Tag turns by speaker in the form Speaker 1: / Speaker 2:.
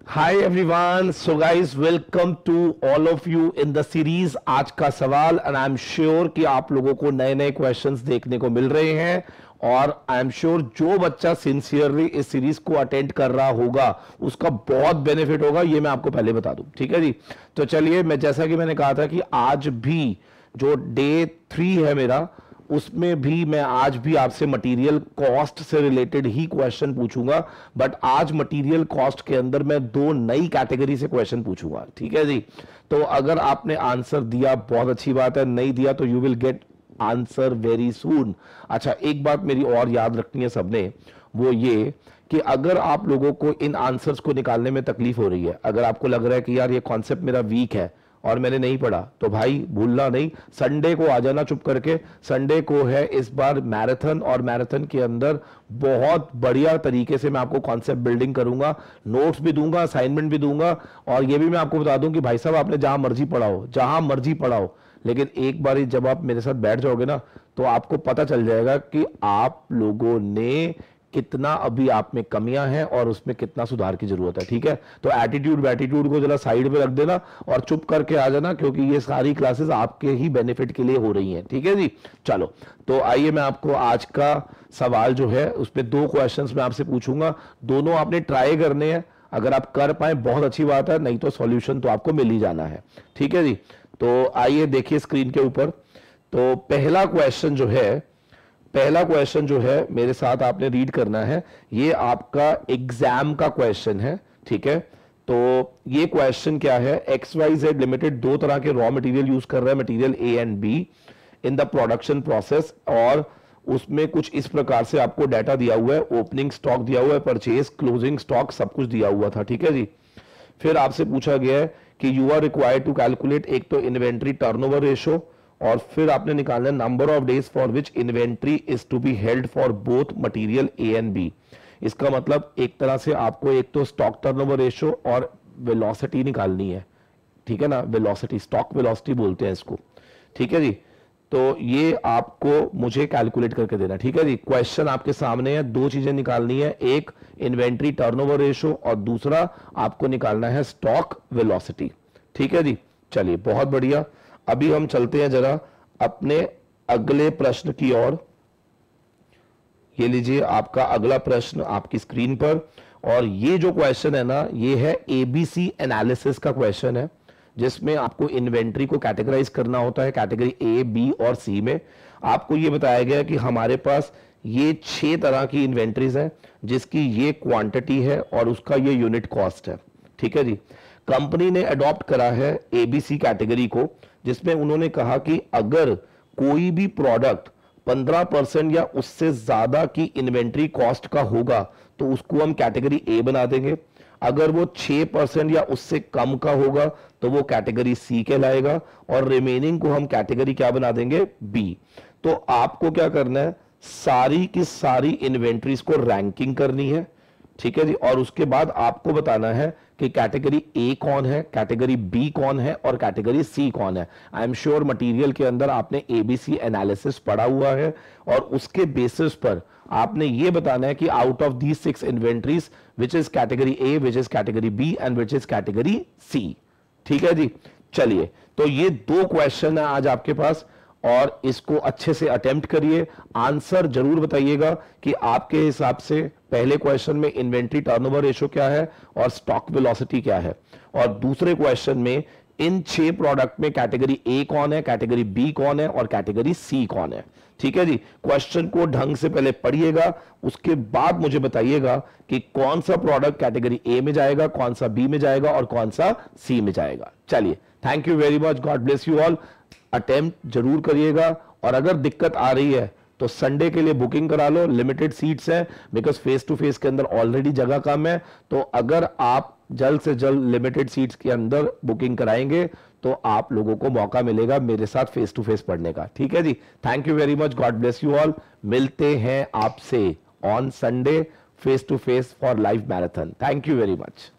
Speaker 1: Hi everyone, so guys welcome to all of you in the series आज का सवाल and I am sure कि आप लोगों को नए नए क्वेश्चंस देखने को मिल रहे हैं और आई एम श्योर जो बच्चा सिंसियरली इस सीरीज को अटेंड कर रहा होगा उसका बहुत बेनिफिट होगा, ये मैं आपको पहले बता दूं। ठीक है जी, तो चलिए, मैं जैसा कि मैंने कहा था कि आज भी जो डे 3 है मेरा, उसमें भी मैं आज भी आपसे मटेरियल कॉस्ट से रिलेटेड ही क्वेश्चन पूछूंगा, बट आज मटेरियल कॉस्ट के अंदर मैं दो नई कैटेगरी से क्वेश्चन पूछूंगा। ठीक है जी, तो अगर आपने आंसर दिया बहुत अच्छी बात है, नहीं दिया तो you will get answer very soon. अच्छा, एक बात मेरी और याद रखनी है सबने, वो ये कि अगर आप लोगों को इन आंसर्स को निकालने में तकलीफ हो रही है, अगर आपको लग रहा है कि यार ये कॉन्सेप्ट मेरा वीक है और मैंने नहीं पढ़ा, तो भाई भूलना नहीं, संडे को आ जाना चुप करके। संडे को है इस बार मैराथन, और मैराथन के अंदर बहुत बढ़िया तरीके से मैं आपको कॉन्सेप्ट बिल्डिंग करूंगा, नोट्स भी दूंगा, असाइनमेंट भी दूंगा, और ये भी मैं आपको बता दूं कि भाई साहब आपने जहां मर्जी पढ़ाओ, जहां मर्जी पढ़ाओ, लेकिन एक बार जब आप मेरे साथ बैठ जाओगे ना, तो आपको पता चल जाएगा कि आप लोगों ने कितना अभी आप में कमियां हैं और उसमें कितना सुधार की जरूरत है। ठीक है, तो एटीट्यूड वैटीट्यूड को जरा साइड पे रख देना और चुप करके आ जाना, क्योंकि ये सारी क्लासेस आपके ही बेनिफिट के लिए हो रही हैं। ठीक है जी, चलो तो आइए, मैं आपको आज का सवाल जो है उसमें दो क्वेश्चंस मैं आपसे पूछूंगा, दोनों आपने ट्राई करने हैं। अगर आप कर पाए बहुत अच्छी बात है, नहीं तो सॉल्यूशन तो आपको मिल ही जाना है। ठीक है जी, तो आइए देखिए स्क्रीन के ऊपर। तो पहला क्वेश्चन जो है मेरे साथ आपने रीड करना है, ये आपका एग्जाम का क्वेश्चन है। ठीक है, तो ये क्वेश्चन क्या है, XYZ लिमिटेड दो तरह के रॉ मटेरियल यूज कर रहा है, material A and B in the production process, और उसमें कुछ इस प्रकार से आपको डाटा दिया हुआ है, ओपनिंग स्टॉक दिया हुआ है, परचेज, क्लोजिंग स्टॉक, सब कुछ दिया हुआ था। ठीक है जी, फिर आपसे पूछा गया है कि you are required to calculate एक तो इन्वेंट्री टर्नओवर रेशो, और फिर आपने निकालना number of days for which inventory is to be held for both material A and B। इसका मतलब एक तरह से आपको एक तो स्टॉक टर्नओवर रेशो और वेलोसिटी निकालनी है। ठीक है ना, वेलोसिटी, स्टॉक वेलोसिटी बोलते हैं इसको। ठीक है जी, तो ये आपको मुझे कैलकुलेट करके देना। ठीक है जी, क्वेश्चन आपके सामने है, दो चीजें निकालनी है, एक इन्वेंट्री टर्नओवर रेशो और दूसरा आपको निकालना है स्टॉक वेलोसिटी। ठीक है जी, चलिए बहुत बढ़िया। अभी हम चलते हैं जरा अपने अगले प्रश्न की ओर। ये लीजिए आपका अगला प्रश्न आपकी स्क्रीन पर, और ये जो क्वेश्चन है ना, ये है ABC एनालिसिस का क्वेश्चन है, जिसमें आपको इन्वेंट्री को कैटेगराइज करना होता है कैटेगरी A, B और C में। आपको ये बताया गया कि हमारे पास ये 6 तरह की इन्वेंट्रीज हैं, जिसकी ये क्वांटिटी है और उसका ये यूनिट कॉस्ट है। ठीक है जी, कंपनी ने अडॉप्ट करा है ABC कैटेगरी को, जिसमें उन्होंने कहा कि अगर कोई भी प्रोडक्ट 15% या उससे ज्यादा की इन्वेंट्री कॉस्ट का होगा तो उसको हम कैटेगरी A बना देंगे, अगर वो 6% या उससे कम का होगा तो वो कैटेगरी C कहलाएगा, और रिमेनिंग को हम कैटेगरी क्या बना देंगे, B। तो आपको क्या करना है, सारी की सारी इन्वेंट्रीज को रैंकिंग करनी है। ठीक है जी, और उसके बाद आपको बताना है कि कैटेगरी A कौन है, कैटेगरी B कौन है और कैटेगरी C कौन है। आई एम श्योर मटेरियल के अंदर आपने ABC एनालिसिस पढ़ा हुआ है, और उसके बेसिस पर आपने ये बताना है कि out of these 6 inventories which is category A, which is category B and which is category C। ठीक है जी, चलिए, तो ये दो क्वेश्चन है आज आपके पास, और इसको अच्छे से अटेम्प्ट करिए, आंसर जरूर बताइएगा कि आपके हिसाब से पहले क्वेश्चन में इन्वेंट्री टर्नओवर रेशो क्या है और स्टॉक वेलोसिटी क्या है, और दूसरे क्वेश्चन में इन 6 प्रोडक्ट में कैटेगरी A कौन है, कैटेगरी B कौन है और कैटेगरी C कौन है। ठीक है जी, क्वेश्चन को ढंग से पहले पढ़िएगा, उसके बाद मुझे बताइएगा कि कौन सा प्रोडक्ट कैटेगरी A में जाएगा, कौन सा B में जाएगा और कौन सा C में जाएगा। चलिए, thank you very much, god bless you all. Attempt जरूर करिएगा, और अगर दिक्कत आ रही है तो संडे के लिए बुकिंग करा लो, लिमिटेड सीट्स हैं, बिकॉज फेस टू फेस के अंदर ऑलरेडी जगह कम है। तो अगर आप जल्द से जल्द लिमिटेड सीट्स के अंदर बुकिंग कराएंगे तो आप लोगों को मौका मिलेगा मेरे साथ फेस टू फेस पढ़ने का। ठीक है जी, thank you very much, god bless you all. मिलते हैं आपसे on Sunday face to face for live marathon. Thank you very much.